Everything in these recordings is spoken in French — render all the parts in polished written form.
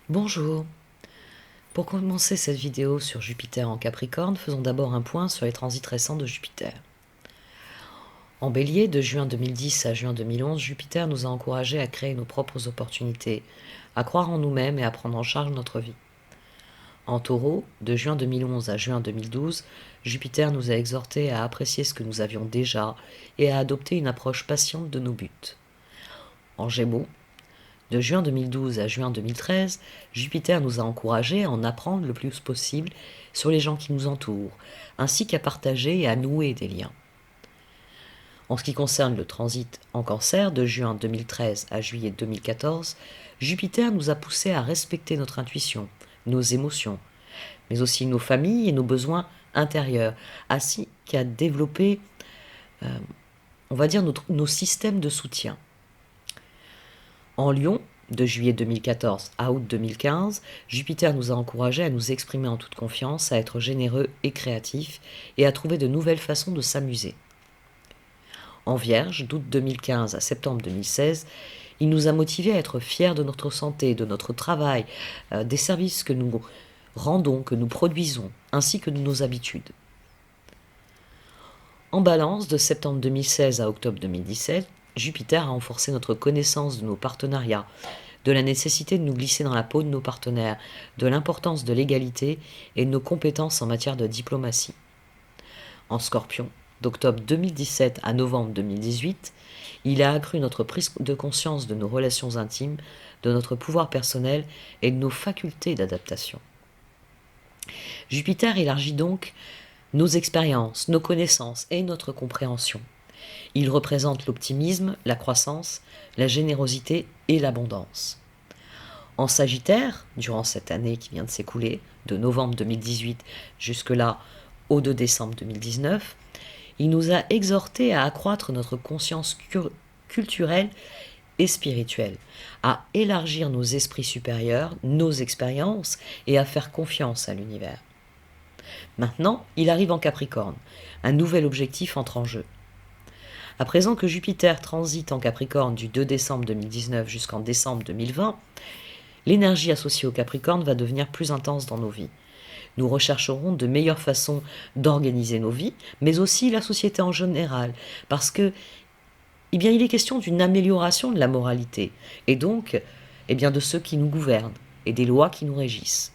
Bonjour. Pour commencer cette vidéo sur Jupiter en Capricorne, faisons d'abord un point sur les transits récents de Jupiter. En Bélier, de juin 2010 à juin 2011, Jupiter nous a encouragés à créer nos propres opportunités, à croire en nous-mêmes et à prendre en charge notre vie. En Taureau, de juin 2011 à juin 2012, Jupiter nous a exhortés à apprécier ce que nous avions déjà et à adopter une approche patiente de nos buts. En Gémeaux, de juin 2012 à juin 2013, Jupiter nous a encouragés à en apprendre le plus possible sur les gens qui nous entourent, ainsi qu'à partager et à nouer des liens. En ce qui concerne le transit en Cancer, de juin 2013 à juillet 2014, Jupiter nous a poussés à respecter notre intuition, nos émotions, mais aussi nos familles et nos besoins intérieurs, ainsi qu'à développer, on va dire, nos systèmes de soutien. En Lion, de juillet 2014 à août 2015, Jupiter nous a encouragés à nous exprimer en toute confiance, à être généreux et créatifs, et à trouver de nouvelles façons de s'amuser. En Vierge, d'août 2015 à septembre 2016, il nous a motivés à être fiers de notre santé, de notre travail, des services que nous rendons, que nous produisons, ainsi que de nos habitudes. En Balance, de septembre 2016 à octobre 2017, Jupiter a renforcé notre connaissance de nos partenariats, de la nécessité de nous glisser dans la peau de nos partenaires, de l'importance de l'égalité et de nos compétences en matière de diplomatie. En Scorpion, d'octobre 2017 à novembre 2018, il a accru notre prise de conscience de nos relations intimes, de notre pouvoir personnel et de nos facultés d'adaptation. Jupiter élargit donc nos expériences, nos connaissances et notre compréhension. Il représente l'optimisme, la croissance, la générosité et l'abondance. En Sagittaire, durant cette année qui vient de s'écouler, de novembre 2018 jusque-là au 2 décembre 2019, il nous a exhortés à accroître notre conscience culturelle et spirituelle, à élargir nos esprits supérieurs, nos expériences et à faire confiance à l'univers. Maintenant, il arrive en Capricorne. Un nouvel objectif entre en jeu. À présent que Jupiter transite en Capricorne du 2 décembre 2019 jusqu'en décembre 2020, l'énergie associée au Capricorne va devenir plus intense dans nos vies. Nous rechercherons de meilleures façons d'organiser nos vies, mais aussi la société en général, parce que, il est question d'une amélioration de la moralité, et donc, de ceux qui nous gouvernent, et des lois qui nous régissent.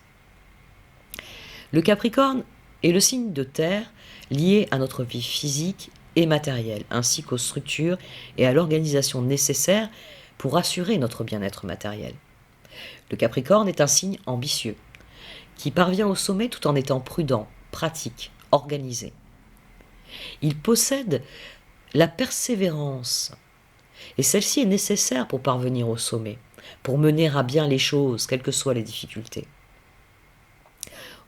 Le Capricorne est le signe de terre lié à notre vie physique et matérielle, ainsi qu'aux structures et à l'organisation nécessaire pour assurer notre bien-être matériel. Le Capricorne est un signe ambitieux, qui parvient au sommet tout en étant prudent, pratique, organisé. Il possède la persévérance, et celle-ci est nécessaire pour parvenir au sommet, pour mener à bien les choses, quelles que soient les difficultés.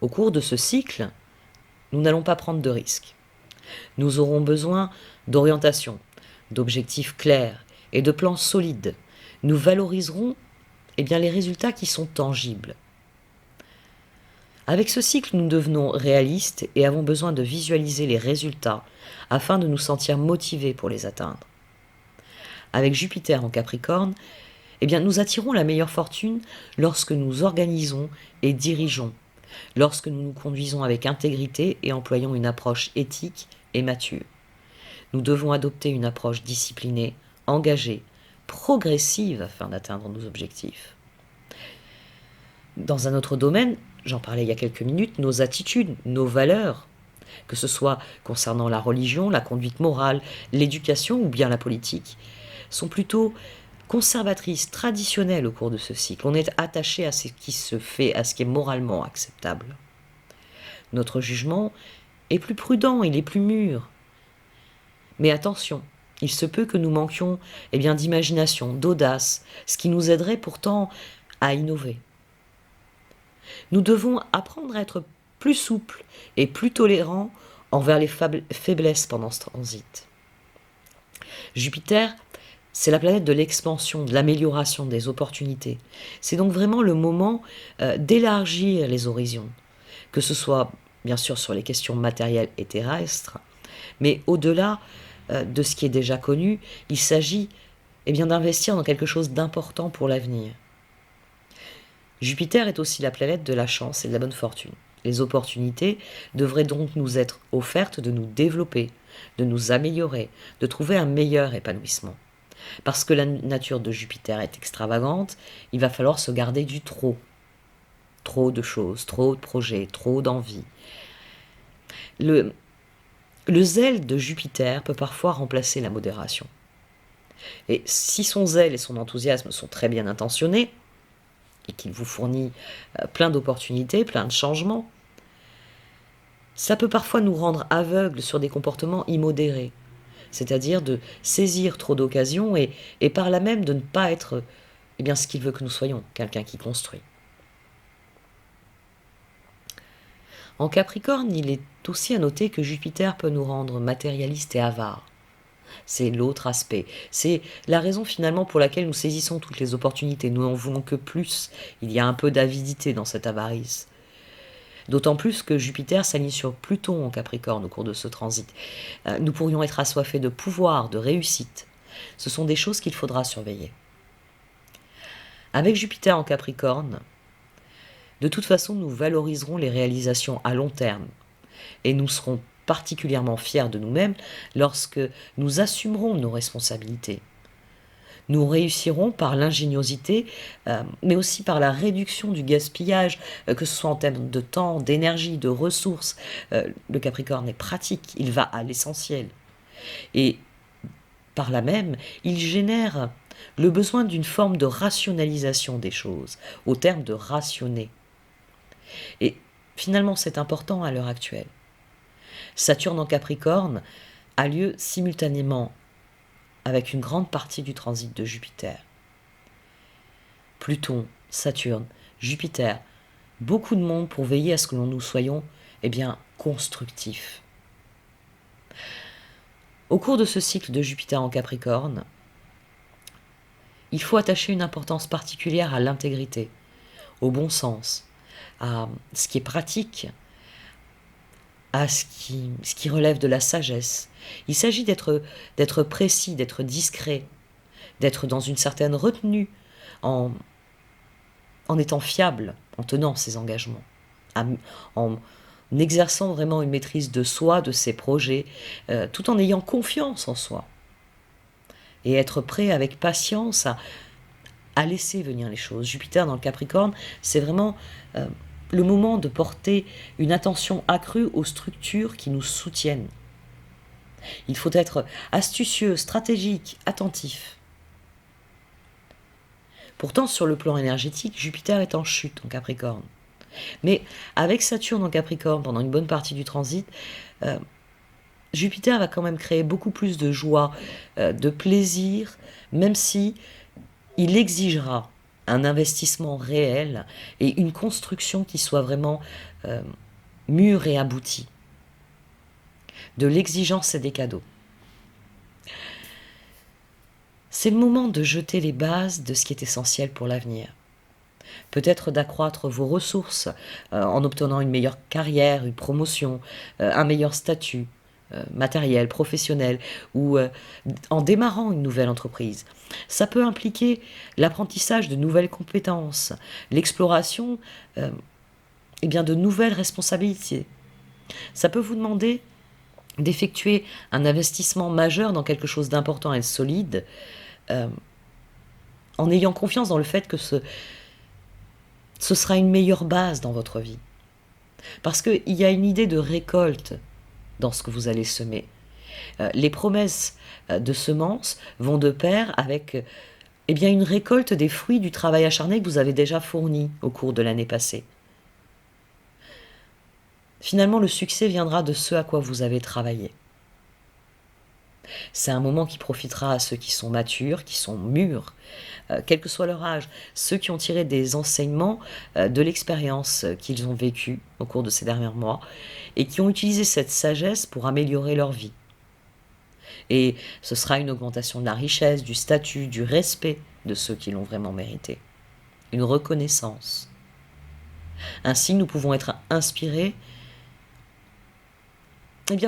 Au cours de ce cycle, nous n'allons pas prendre de risques. Nous aurons besoin d'orientation, d'objectifs clairs et de plans solides. Nous valoriserons les résultats qui sont tangibles. Avec ce cycle, nous devenons réalistes et avons besoin de visualiser les résultats afin de nous sentir motivés pour les atteindre. Avec Jupiter en Capricorne, nous attirons la meilleure fortune lorsque nous organisons et dirigeons, lorsque nous nous conduisons avec intégrité et employons une approche éthique et mature. Nous devons adopter une approche disciplinée, engagée, progressive afin d'atteindre nos objectifs. Dans un autre domaine, j'en parlais il y a quelques minutes, nos attitudes, nos valeurs, que ce soit concernant la religion, la conduite morale, l'éducation ou bien la politique, sont plutôt conservatrices, traditionnelles au cours de ce cycle. On est attaché à ce qui se fait, à ce qui est moralement acceptable. Notre jugement est plus prudent, il est plus mûr. Mais attention, il se peut que nous manquions d'imagination, d'audace, ce qui nous aiderait pourtant à innover. Nous devons apprendre à être plus souples et plus tolérants envers les faiblesses pendant ce transit. Jupiter, c'est la planète de l'expansion, de l'amélioration des opportunités. C'est donc vraiment le moment d'élargir les horizons, que ce soit bien sûr sur les questions matérielles et terrestres, mais au-delà de ce qui est déjà connu, il s'agit d'investir dans quelque chose d'important pour l'avenir. Jupiter est aussi la planète de la chance et de la bonne fortune. Les opportunités devraient donc nous être offertes de nous développer, de nous améliorer, de trouver un meilleur épanouissement. Parce que la nature de Jupiter est extravagante, il va falloir se garder du trop. Trop de choses, trop de projets, trop d'envies. Le zèle de Jupiter peut parfois remplacer la modération. Et si son zèle et son enthousiasme sont très bien intentionnés, et qu'il vous fournit plein d'opportunités, plein de changements, ça peut parfois nous rendre aveugles sur des comportements immodérés, c'est-à-dire de saisir trop d'occasions et par là même de ne pas être ce qu'il veut que nous soyons, quelqu'un qui construit. En Capricorne, il est aussi à noter que Jupiter peut nous rendre matérialistes et avares. C'est l'autre aspect. C'est la raison finalement pour laquelle nous saisissons toutes les opportunités. Nous n'en voulons que plus. Il y a un peu d'avidité dans cette avarice. D'autant plus que Jupiter s'aligne sur Pluton en Capricorne au cours de ce transit. Nous pourrions être assoiffés de pouvoir, de réussite. Ce sont des choses qu'il faudra surveiller. Avec Jupiter en Capricorne, de toute façon, nous valoriserons les réalisations à long terme et nous serons particulièrement fiers de nous-mêmes lorsque nous assumerons nos responsabilités. Nous réussirons par l'ingéniosité, mais aussi par la réduction du gaspillage, que ce soit en termes de temps, d'énergie, de ressources. Le Capricorne est pratique, il va à l'essentiel. Et par là même, il génère le besoin d'une forme de rationalisation des choses, au terme de rationner. Et finalement, c'est important à l'heure actuelle. Saturne en Capricorne a lieu simultanément avec une grande partie du transit de Jupiter. Pluton, Saturne, Jupiter, beaucoup de monde pour veiller à ce que nous soyons constructifs. Au cours de ce cycle de Jupiter en Capricorne, il faut attacher une importance particulière à l'intégrité, au bon sens, à ce qui est pratique, à ce qui relève de la sagesse. Il s'agit d'être précis, d'être discret, d'être dans une certaine retenue, en étant fiable, en tenant ses engagements, en exerçant vraiment une maîtrise de soi, de ses projets, tout en ayant confiance en soi. Et être prêt avec patience à laisser venir les choses. Jupiter dans le Capricorne, c'est vraiment le moment de porter une attention accrue aux structures qui nous soutiennent. Il faut être astucieux, stratégique, attentif. Pourtant, sur le plan énergétique, Jupiter est en chute en Capricorne. Mais avec Saturne en Capricorne pendant une bonne partie du transit, Jupiter va quand même créer beaucoup plus de joie, de plaisir, même si il exigera un investissement réel et une construction qui soit vraiment mûre et aboutie. De l'exigence et des cadeaux. C'est le moment de jeter les bases de ce qui est essentiel pour l'avenir. Peut-être d'accroître vos ressources en obtenant une meilleure carrière, une promotion, un meilleur statut matériel, professionnel, ou en démarrant une nouvelle entreprise. Ça peut impliquer l'apprentissage de nouvelles compétences, l'exploration de nouvelles responsabilités. Ça peut vous demander d'effectuer un investissement majeur dans quelque chose d'important et de solide, en ayant confiance dans le fait que ce sera une meilleure base dans votre vie. Parce qu'il y a une idée de récolte dans ce que vous allez semer. Les promesses de semences vont de pair avec une récolte des fruits du travail acharné que vous avez déjà fourni au cours de l'année passée. Finalement, le succès viendra de ce à quoi vous avez travaillé. C'est un moment qui profitera à ceux qui sont matures, qui sont mûrs, quel que soit leur âge, ceux qui ont tiré des enseignements de l'expérience qu'ils ont vécue au cours de ces derniers mois et qui ont utilisé cette sagesse pour améliorer leur vie. Et ce sera une augmentation de la richesse, du statut, du respect de ceux qui l'ont vraiment mérité. Une reconnaissance. Ainsi, nous pouvons être inspirés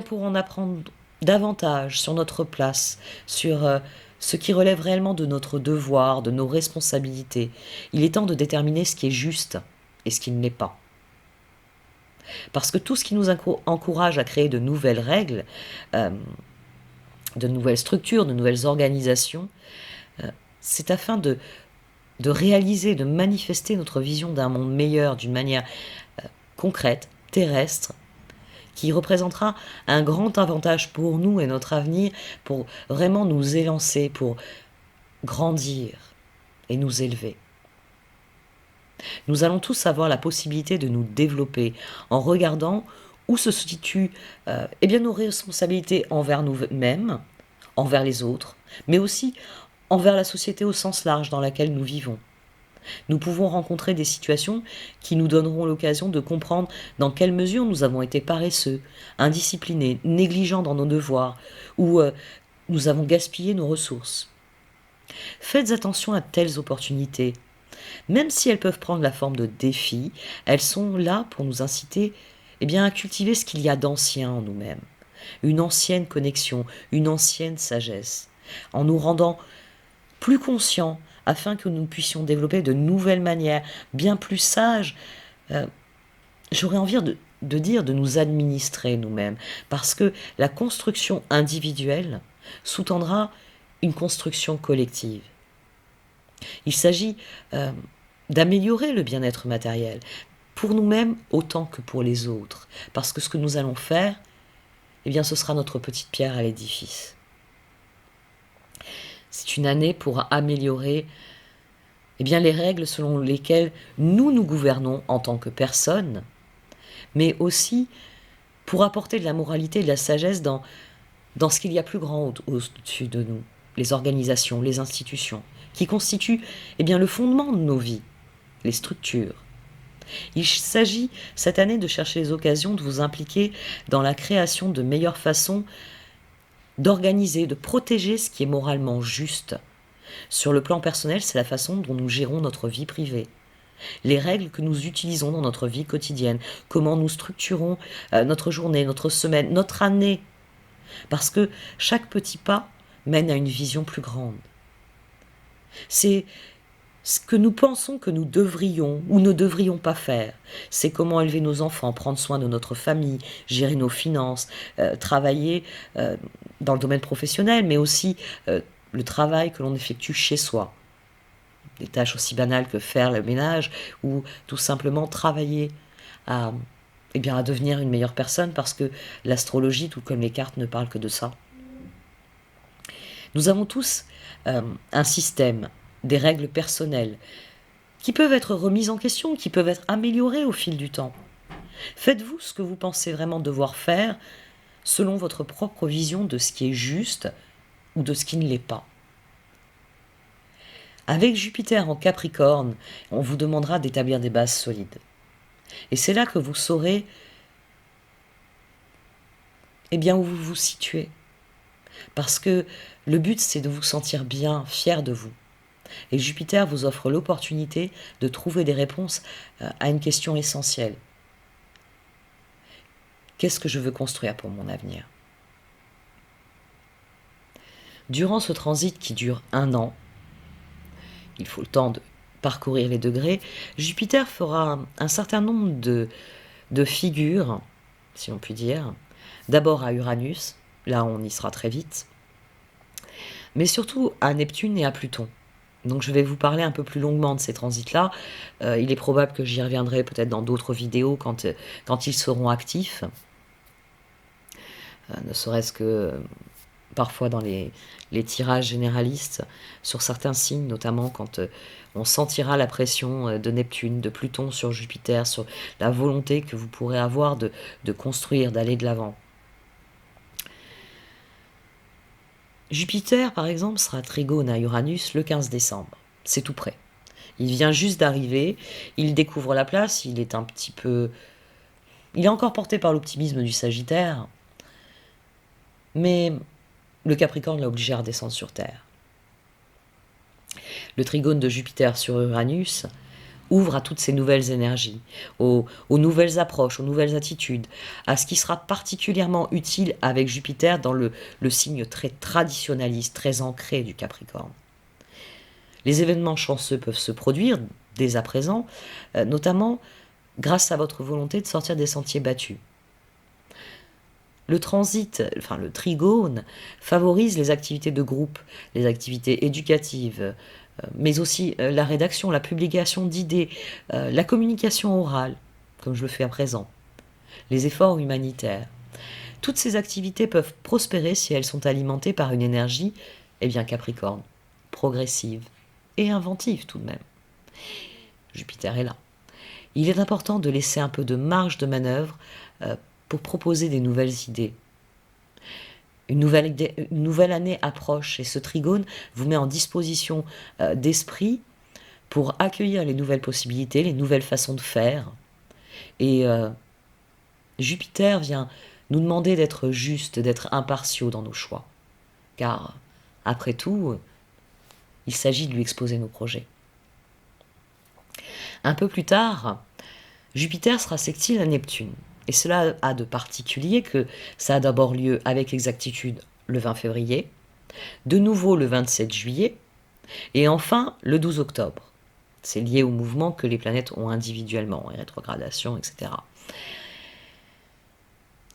pour en apprendre davantage sur notre place, sur ce qui relève réellement de notre devoir, de nos responsabilités. Il est temps de déterminer ce qui est juste et ce qui ne l'est pas. Parce que tout ce qui nous encourage à créer de nouvelles règles, de nouvelles structures, de nouvelles organisations, c'est afin de réaliser, de manifester notre vision d'un monde meilleur d'une manière concrète, terrestre, qui représentera un grand avantage pour nous et notre avenir, pour vraiment nous élancer, pour grandir et nous élever. Nous allons tous avoir la possibilité de nous développer en regardant où se situent nos responsabilités envers nous-mêmes, envers les autres, mais aussi envers la société au sens large dans laquelle nous vivons. Nous pouvons rencontrer des situations qui nous donneront l'occasion de comprendre dans quelle mesure nous avons été paresseux, indisciplinés, négligents dans nos devoirs, ou nous avons gaspillé nos ressources. Faites attention à de telles opportunités. Même si elles peuvent prendre la forme de défis, elles sont là pour nous inciter à cultiver ce qu'il y a d'ancien en nous-mêmes. Une ancienne connexion, une ancienne sagesse, en nous rendant plus conscients afin que nous puissions développer de nouvelles manières, bien plus sages, j'aurais envie de dire de nous administrer nous-mêmes, parce que la construction individuelle sous-tendra une construction collective. Il s'agit d'améliorer le bien-être matériel, pour nous-mêmes autant que pour les autres, parce que ce que nous allons faire, ce sera notre petite pierre à l'édifice. C'est une année pour améliorer les règles selon lesquelles nous gouvernons en tant que personnes, mais aussi pour apporter de la moralité et de la sagesse dans ce qu'il y a plus grand au-dessus de nous, les organisations, les institutions, qui constituent le fondement de nos vies, les structures. Il s'agit cette année de chercher les occasions de vous impliquer dans la création de meilleures façons d'organiser, de protéger ce qui est moralement juste. Sur le plan personnel, c'est la façon dont nous gérons notre vie privée. Les règles que nous utilisons dans notre vie quotidienne, comment nous structurons notre journée, notre semaine, notre année. Parce que chaque petit pas mène à une vision plus grande. C'est ce que nous pensons que nous devrions ou ne devrions pas faire. C'est comment élever nos enfants, prendre soin de notre famille, gérer nos finances, travailler dans le domaine professionnel, mais aussi le travail que l'on effectue chez soi. Des tâches aussi banales que faire le ménage ou tout simplement travailler à devenir une meilleure personne, parce que l'astrologie, tout comme les cartes, ne parle que de ça. Nous avons tous un système, des règles personnelles, qui peuvent être remises en question, qui peuvent être améliorées au fil du temps. Faites-vous ce que vous pensez vraiment devoir faire selon votre propre vision de ce qui est juste ou de ce qui ne l'est pas. Avec Jupiter en Capricorne, on vous demandera d'établir des bases solides. Et c'est là que vous saurez où vous vous situez. Parce que le but, c'est de vous sentir bien, fier de vous. Et Jupiter vous offre l'opportunité de trouver des réponses à une question essentielle. Qu'est-ce que je veux construire pour mon avenir ? Durant ce transit qui dure 1 an, il faut le temps de parcourir les degrés, Jupiter fera un certain nombre de figures, si on peut dire. D'abord à Uranus, là on y sera très vite, mais surtout à Neptune et à Pluton. Donc je vais vous parler un peu plus longuement de ces transits-là. Il est probable que j'y reviendrai peut-être dans d'autres vidéos quand ils seront actifs. Ne serait-ce que parfois dans les tirages généralistes sur certains signes, notamment quand on sentira la pression de Neptune, de Pluton sur Jupiter, sur la volonté que vous pourrez avoir de construire, d'aller de l'avant. Jupiter, par exemple, sera trigone à Uranus le 15 décembre. C'est tout près. Il vient juste d'arriver, il découvre la place, il est encore porté par l'optimisme du Sagittaire, mais le Capricorne l'a obligé à redescendre sur Terre. Le trigone de Jupiter sur Uranus ouvre à toutes ces nouvelles énergies, aux nouvelles approches, aux nouvelles attitudes, à ce qui sera particulièrement utile avec Jupiter dans le signe très traditionnaliste, très ancré du Capricorne. Les événements chanceux peuvent se produire dès à présent, notamment grâce à votre volonté de sortir des sentiers battus. Le transit, enfin le trigone, favorise les activités de groupe, les activités éducatives, mais aussi la rédaction, la publication d'idées, la communication orale, comme je le fais à présent, les efforts humanitaires. Toutes ces activités peuvent prospérer si elles sont alimentées par une énergie, eh bien Capricorne, progressive et inventive tout de même. Jupiter est là. Il est important de laisser un peu de marge de manœuvre pour proposer des nouvelles idées. Une nouvelle année approche et ce trigone vous met en disposition d'esprit pour accueillir les nouvelles possibilités, les nouvelles façons de faire. Et Jupiter vient nous demander d'être justes, d'être impartiaux dans nos choix. Car, après tout, il s'agit de lui exposer nos projets. Un peu plus tard, Jupiter sera sextile à Neptune. Et cela a de particulier que ça a d'abord lieu avec exactitude le 20 février, de nouveau le 27 juillet, et enfin le 12 octobre. C'est lié au mouvement que les planètes ont individuellement, rétrogradation, etc.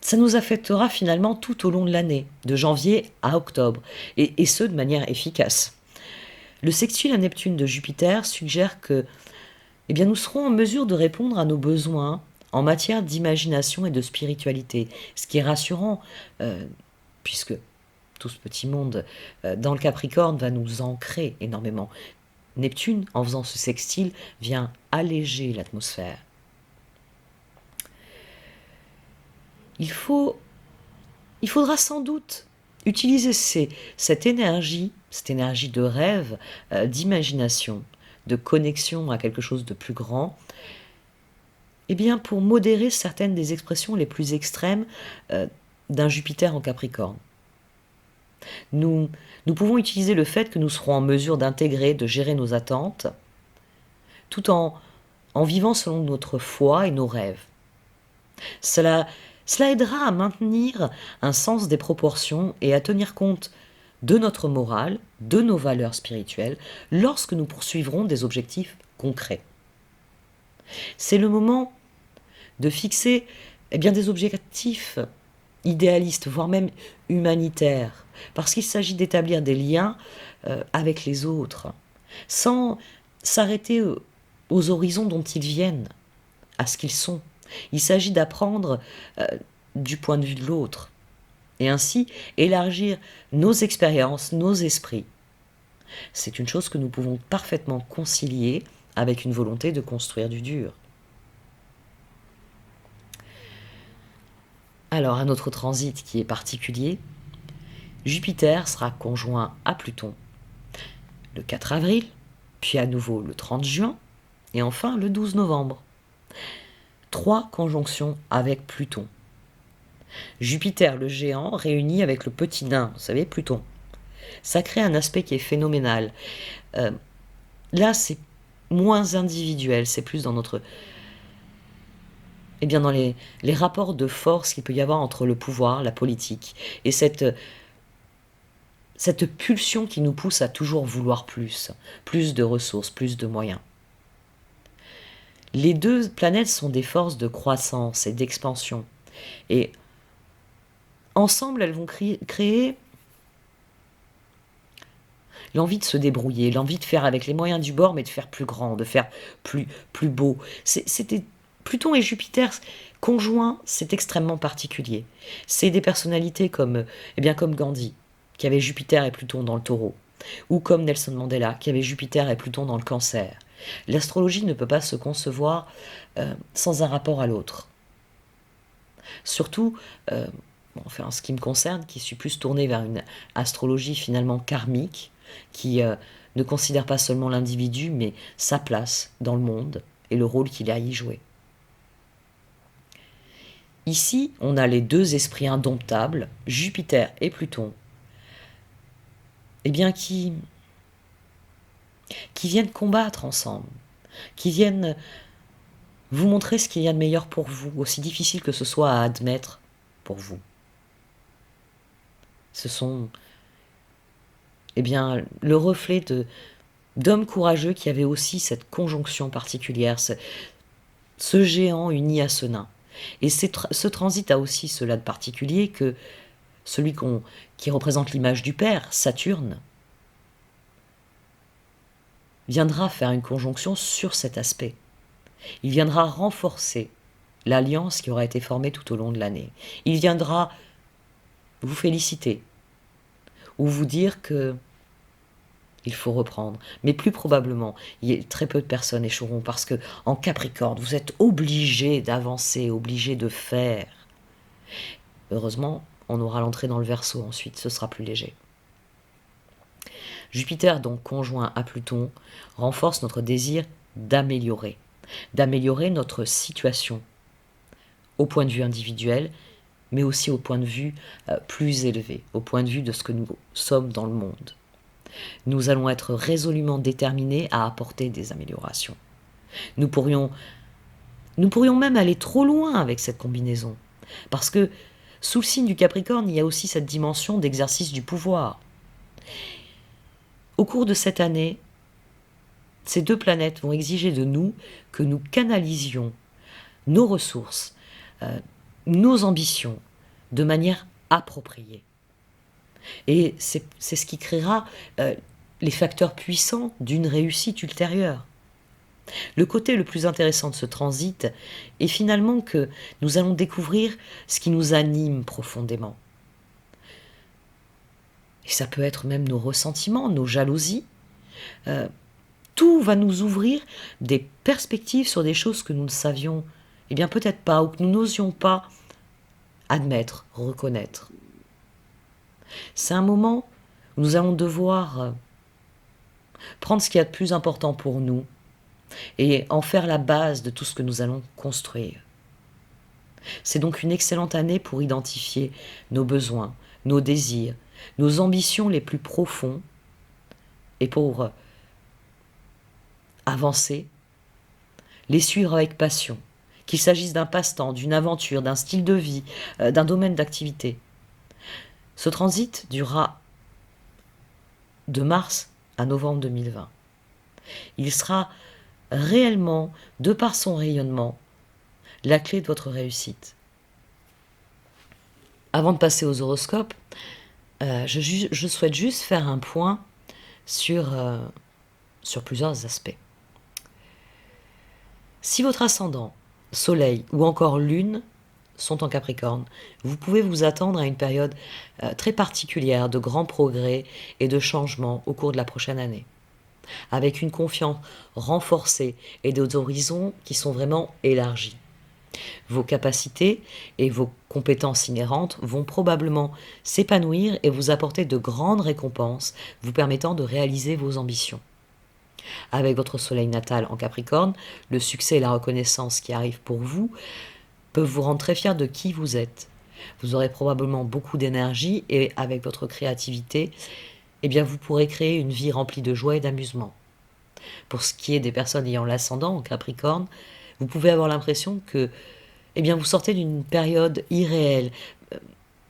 Ça nous affectera finalement tout au long de l'année, de janvier à octobre, et ce de manière efficace. Le sextile à Neptune de Jupiter suggère que nous serons en mesure de répondre à nos besoins en matière d'imagination et de spiritualité, ce qui est rassurant, puisque tout ce petit monde dans le Capricorne va nous ancrer énormément. Neptune, en faisant ce sextile, vient alléger l'atmosphère. Il faudra sans doute utiliser cette énergie de rêve, d'imagination, de connexion à quelque chose de plus grand, pour modérer certaines des expressions les plus extrêmes d'un Jupiter en Capricorne. Nous pouvons utiliser le fait que nous serons en mesure d'intégrer, de gérer nos attentes, tout en vivant selon notre foi et nos rêves. Cela aidera à maintenir un sens des proportions et à tenir compte de notre morale, de nos valeurs spirituelles, lorsque nous poursuivrons des objectifs concrets. C'est le moment de fixer des objectifs idéalistes, voire même humanitaires, parce qu'il s'agit d'établir des liens avec les autres, sans s'arrêter aux horizons dont ils viennent, à ce qu'ils sont. Il s'agit d'apprendre du point de vue de l'autre, et ainsi élargir nos expériences, nos esprits. C'est une chose que nous pouvons parfaitement concilier avec une volonté de construire du dur. Alors, un autre transit qui est particulier, Jupiter sera conjoint à Pluton le 4 avril, puis à nouveau le 30 juin, et enfin le 12 novembre. 3 conjonctions avec Pluton. Jupiter le géant réuni avec le petit nain, vous savez, Pluton. Ça crée un aspect qui est phénoménal. Là, c'est moins individuel, c'est plus dans notre... dans les rapports de force qu'il peut y avoir entre le pouvoir, la politique, et cette pulsion qui nous pousse à toujours vouloir plus de ressources, plus de moyens. Les deux planètes sont des forces de croissance et d'expansion. Et ensemble, elles vont créer l'envie de se débrouiller, l'envie de faire avec les moyens du bord, mais de faire plus grand, de faire plus beau. C'était Pluton et Jupiter conjoints, c'est extrêmement particulier. C'est des personnalités comme Gandhi, qui avait Jupiter et Pluton dans le Taureau, ou comme Nelson Mandela, qui avait Jupiter et Pluton dans le Cancer. L'astrologie ne peut pas se concevoir sans un rapport à l'autre. Surtout, en ce qui me concerne, qui suis plus tournée vers une astrologie finalement karmique, qui ne considère pas seulement l'individu, mais sa place dans le monde et le rôle qu'il a à y jouer. Ici, on a les deux esprits indomptables, Jupiter et Pluton, qui viennent combattre ensemble. qui viennent vous montrer ce qu'il y a de meilleur pour vous, aussi difficile que ce soit à admettre pour vous. Ce sont, eh bien, le reflet d'hommes courageux qui avaient aussi cette conjonction particulière, ce géant uni à ce nain. Et ce transit a aussi cela de particulier que celui qui représente l'image du Père, Saturne, viendra faire une conjonction sur cet aspect. Il viendra renforcer l'alliance qui aura été formée tout au long de l'année. Il viendra vous féliciter ou vous dire que il faut reprendre. Mais plus probablement, très peu de personnes échoueront parce que en Capricorne, vous êtes obligé d'avancer, obligé de faire. Heureusement, on aura l'entrée dans le Verseau ensuite, ce sera plus léger. Jupiter, donc conjoint à Pluton, renforce notre désir d'améliorer notre situation au point de vue individuel, mais aussi au point de vue plus élevé, au point de vue de ce que nous sommes dans le monde. Nous allons être résolument déterminés à apporter des améliorations. Nous pourrions même aller trop loin avec cette combinaison, parce que sous le signe du Capricorne, il y a aussi cette dimension d'exercice du pouvoir. Au cours de cette année, ces deux planètes vont exiger de nous que nous canalisions nos ressources, nos ambitions de manière appropriée. Et c'est ce qui créera les facteurs puissants d'une réussite ultérieure. Le côté le plus intéressant de ce transit est finalement que nous allons découvrir ce qui nous anime profondément. Et ça peut être même nos ressentiments, nos jalousies. Tout va nous ouvrir des perspectives sur des choses que nous ne savions, eh bien peut-être pas, ou que nous n'osions pas admettre, reconnaître. C'est un moment où nous allons devoir prendre ce qu'il y a de plus important pour nous et en faire la base de tout ce que nous allons construire. C'est donc une excellente année pour identifier nos besoins, nos désirs, nos ambitions les plus profonds et pour avancer, les suivre avec passion, qu'il s'agisse d'un passe-temps, d'une aventure, d'un style de vie, d'un domaine d'activité. Ce transit durera de mars à novembre 2020. Il sera réellement, de par son rayonnement, la clé de votre réussite. Avant de passer aux horoscopes, je souhaite juste faire un point sur plusieurs aspects. Si votre ascendant, Soleil ou encore Lune sont en Capricorne, vous pouvez vous attendre à une période très particulière de grands progrès et de changements au cours de la prochaine année, avec une confiance renforcée et des horizons qui sont vraiment élargis. Vos capacités et vos compétences inhérentes vont probablement s'épanouir et vous apporter de grandes récompenses, vous permettant de réaliser vos ambitions. Avec votre soleil natal en Capricorne, le succès et la reconnaissance qui arrivent pour vous peuvent vous rendre très fiers de qui vous êtes. Vous aurez probablement beaucoup d'énergie et avec votre créativité, eh bien vous pourrez créer une vie remplie de joie et d'amusement. Pour ce qui est des personnes ayant l'ascendant en Capricorne, vous pouvez avoir l'impression que eh bien, vous sortez d'une période irréelle,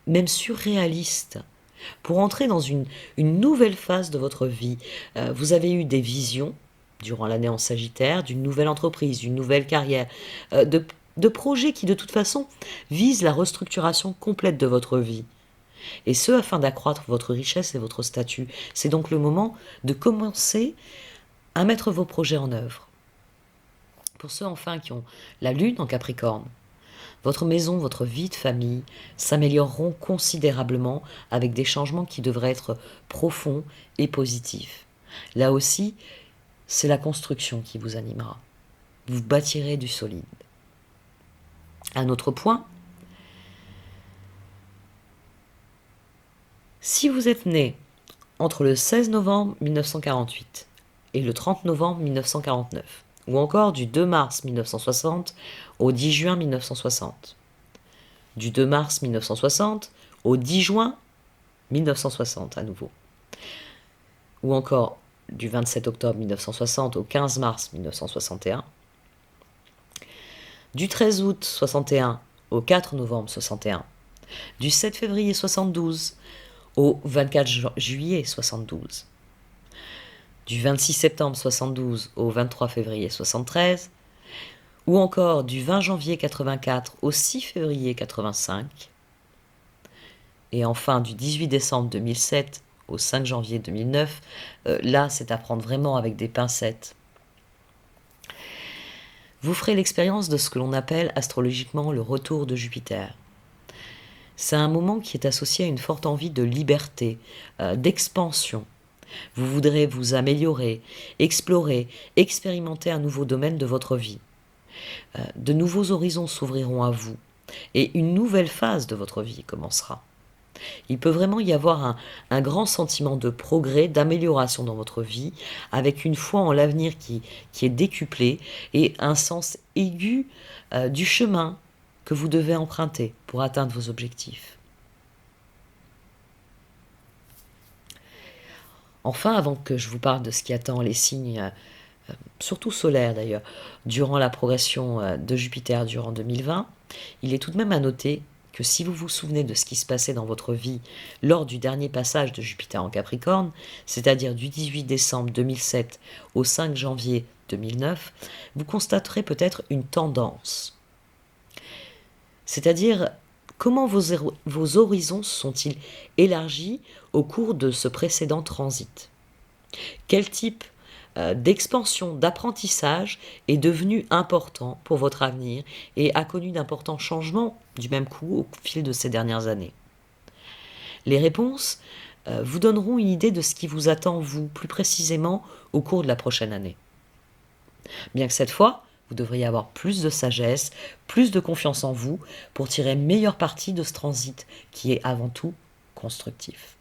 même surréaliste, pour entrer dans une nouvelle phase de votre vie. Vous avez eu des visions, durant l'année en Sagittaire, d'une nouvelle entreprise, d'une nouvelle carrière, de projets qui, de toute façon, visent la restructuration complète de votre vie. Et ce, afin d'accroître votre richesse et votre statut. C'est donc le moment de commencer à mettre vos projets en œuvre. Pour ceux, enfin, qui ont la Lune en Capricorne, votre maison, votre vie de famille s'amélioreront considérablement avec des changements qui devraient être profonds et positifs. Là aussi, c'est la construction qui vous animera. Vous bâtirez du solide. Un autre point, si vous êtes né entre le 16 novembre 1948 et le 30 novembre 1949, ou encore du 2 mars 1960 au 10 juin 1960, du 2 mars 1960 au 10 juin 1960 à nouveau, ou encore du 27 octobre 1960 au 15 mars 1961, du 13 août 61 au 4 novembre 61, du 7 février 72 au 24 juillet 72, du 26 septembre 72 au 23 février 73, ou encore du 20 janvier 84 au 6 février 85, et enfin du 18 décembre 2007 au 5 janvier 2009, là c'est à prendre vraiment avec des pincettes. Vous ferez l'expérience de ce que l'on appelle astrologiquement le retour de Jupiter. C'est un moment qui est associé à une forte envie de liberté, d'expansion. Vous voudrez vous améliorer, explorer, expérimenter un nouveau domaine de votre vie. De nouveaux horizons s'ouvriront à vous et une nouvelle phase de votre vie commencera. Il peut vraiment y avoir un grand sentiment de progrès, d'amélioration dans votre vie, avec une foi en l'avenir qui est décuplée et un sens aigu du chemin que vous devez emprunter pour atteindre vos objectifs. Enfin, avant que je vous parle de ce qui attend les signes, surtout solaires d'ailleurs, durant la progression de Jupiter durant 2020, il est tout de même à noter que si vous vous souvenez de ce qui se passait dans votre vie lors du dernier passage de Jupiter en Capricorne, c'est-à-dire du 18 décembre 2007 au 5 janvier 2009, vous constaterez peut-être une tendance. C'est-à-dire, comment vos horizons se sont-ils élargis au cours de ce précédent transit? Quel type d'expansion, d'apprentissage est devenu important pour votre avenir et a connu d'importants changements du même coup au fil de ces dernières années? Les réponses vous donneront une idée de ce qui vous attend, vous, plus précisément, au cours de la prochaine année. Bien que cette fois, vous devriez avoir plus de sagesse, plus de confiance en vous pour tirer meilleure partie de ce transit qui est avant tout constructif.